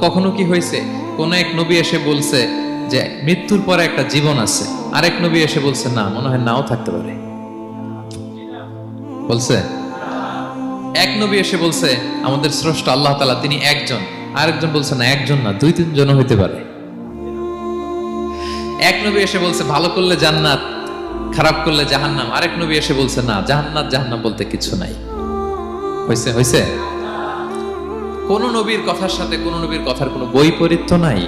কখনো কি হয়েছে কোন এক নবী এসে বলছে যে মৃত্যুর পরে একটা জীবন আছে, আরেক নবী এসে বলছে না, মনে হয় নাও থাকতে পারে? বলছে? এক নবী এসে বলছে আমাদের স্রষ্টা আল্লাহ তাআলা তিনি একজন, আরেকজন বলছে না একজন না, দুই তিনজন হইতে পারে। এক নবী এসে বলছে ভালো করলে জান্নাত, খারাপ করলে জাহান্নাম, আরেক নবী এসে বলছে না, জান্নাত জাহান্নাম বলতে কিছু নাই। হইছে? হইছে? কোন নবীর কথার সাথে কোন নবীর কথার কোনো বৈপরীত্য নাই,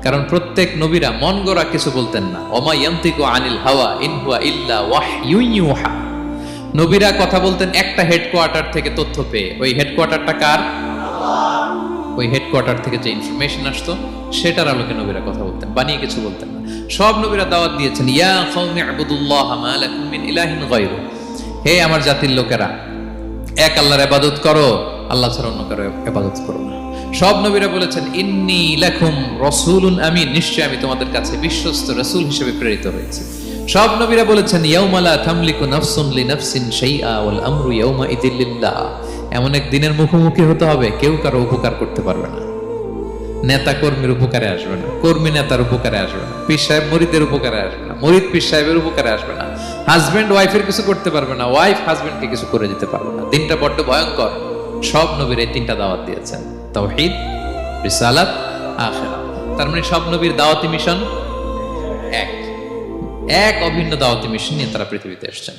কারণ প্রত্যেক নবীরা মন গড়া কিছু বলতেন না। ওমা ইয়ান্তিকু আনিল হাওয়া ইন হুয়া ইল্লা ওয়াহয়ুন ইউহা। নবীরা কথা বলতেন একটা হেডকোয়ার্টার থেকে তথ্য পেয়ে। ওই হেডকোয়ার্টারটা কার? ওই হেডকোয়ার্টার থেকে যে ইনফরমেশন আসতো সেটার আলোকে নবীরা কথা বলতেন, বানিয়ে কিছু বলতেন না। সব নবীরা দাওয়াত দিয়েছেন ইয়া কওমি ইবুদুল্লাহ মা লাকুম মিন ইলাহিন গায়রু, হে আমার জাতির লোকেরা এক আল্লাহর ইবাদত করো, আল্লাহ ছাড়া অন্য কারো ইবাদত করো না। সব নবীরা বলেছেন ইন্নী লাকুম রাসূলুন আমিন, নিশ্চয় আমি তোমাদের কাছে বিশ্বস্ত রাসূল হিসেবে প্রেরিত হয়েছি। সব নবীরা বলেছেন ইয়াউমা লা তামলিকু নাফসুন লিনাফসিন শাইআ ওয়াল আমরু ইয়াউমা ইযিল লিল্লাহ, এমন এক দিনের মুখোমুখি হতে হবে কেউ কারো উপকার করতে পারবে না। নেতা কর্মীর উপকারে আসবে না, কর্মী নেতার উপকারে আসবে না, পীর সাহেব মুরিদের উপকারে আসবে না, মুরিদ পীর সাহেবের উপকারে আসবে না, হাজবেন্ড ওয়াইফের কিছু করতে পারবে না, ওয়াইফ হাজবেন্ডকে কিছু করে দিতে পারবে না। দিনটা বড্ড ভয়ঙ্কর। সব নবীর এই তিনটা দাওয়াত দিয়েছেন, তাওহীদ, রিসালাত, আখিরাত। তার মানে সব নবীর দাওয়াতি মিশন এক, এক অভিন্ন দাওয়াতি মিশন নিয়ে তারা পৃথিবীতে এসেছেন।